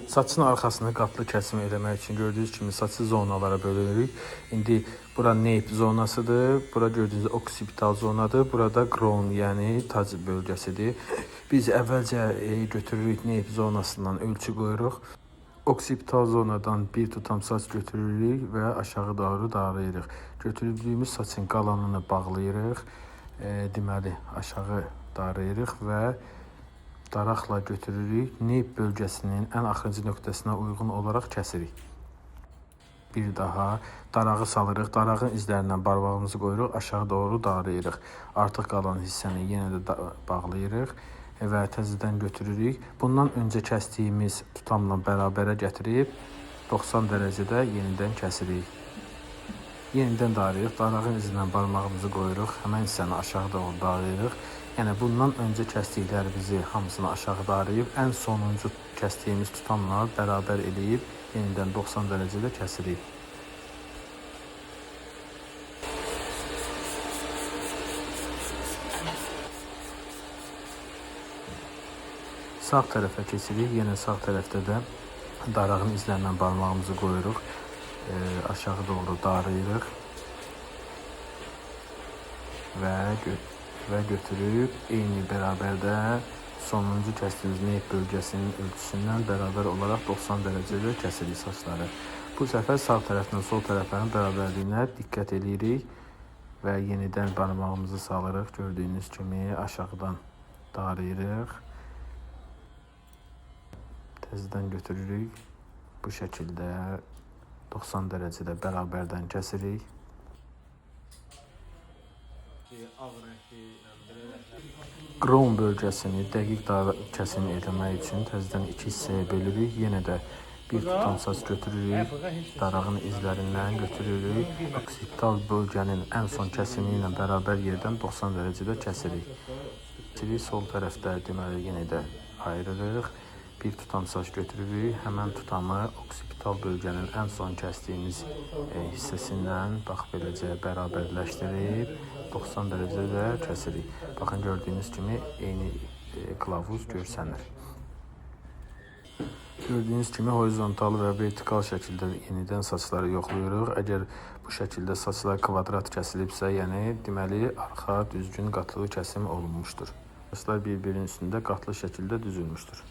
Saçın arxasını qatlı kəsim eləmək üçün gördüyünüz kimi saçı zonalara bölürük. İndi bura nape zonasıdır. Bura gördüyünüz oksipital zonadır. Burada crown, yəni tac bölgəsidir. Biz əvvəlcə götürürük nape zonasından ölçü qoyuruq. Oksipital zonadan bir tutam saç götürürük və aşağı doğru darayırıq. Götürdüyümüz saçın qalanını bağlayırıq. Deməli, aşağı darayırıq və daraqla götürürük. Nape bölgəsinin ən axırıncı nöqtəsinə uyğun olaraq kəsirik. Bir daha darağı salırıq. Darağın izlərindən barmağımızı qoyuruq, aşağı doğru darayırıq. Artıq qalan hissəni yenə də bağlayırıq və təzədən götürürük. Bundan öncə kəsdiyimiz tutamla bərabərə gətirib 90 dərəcədə yenidən kəsirik. Yenidən darayırıq. Darağın izindən barmağımızı qoyuruq. Həmən hissəni aşağı doğru darayırıq. Yəni bundan öncə kəsdiklərimizi hamısını aşağı darayıb, ən sonuncu kəsdiyimiz tutamla bərabər eləyib, yenidən 90 dərəcədə kəsirik. Sağ tərəfə keçirik. Yenə sağ tərəfdə də darağın izlərindən barmağımızı qoyuruq. Aşağı doğru darayırıq. Və götürüb eyni bərabərdə sonuncu kəsdiyimiz nape bölgəsinin ölçüsündən bərabər olaraq 90 dərəcədə kəsirik saçları. Bu səfər sağ tərəfdən sol tərəflərin bərabərliyinə diqqət edirik və yenidən barmağımızı salırıq. Gördüyünüz kimi aşağıdan darayırıq. Təzədən götürürük. Bu şəkildə 90 dərəcədə bərabərdən kəsirik. Crown bölgəsini dəqiq kəsim etmək üçün təzədən iki hissəyə bölürük. Yenə də bir tutam saç götürürük. Darağın izlərindən götürürük. Oksipital bölgənin ən son kəsimi ilə bərabər yerdən 90 dərəcədə kəsirik. Sol tərəfdə deməli yenə də ayırırıq. Bir tutam saç götürürük. Həmən tutamı oksipital bölgənin ən son kəsdiyimiz hissəsindən bax beləcə bərabərləşdirib 90 dərəcədə kəsirik. Baxın, gördüyünüz kimi eyni qılavuz görsənir. Gördüyünüz kimi horizontal və vertikal şəkildə yenidən saçları yoxlayırıq. Əgər bu şəkildə saçlar kvadrat kəsilibsə, yəni deməli arxa düzgün qatlı kəsim olunmuşdur. Saçlar bir-birinin üstündə qatlı şəkildə düzülmüşdür.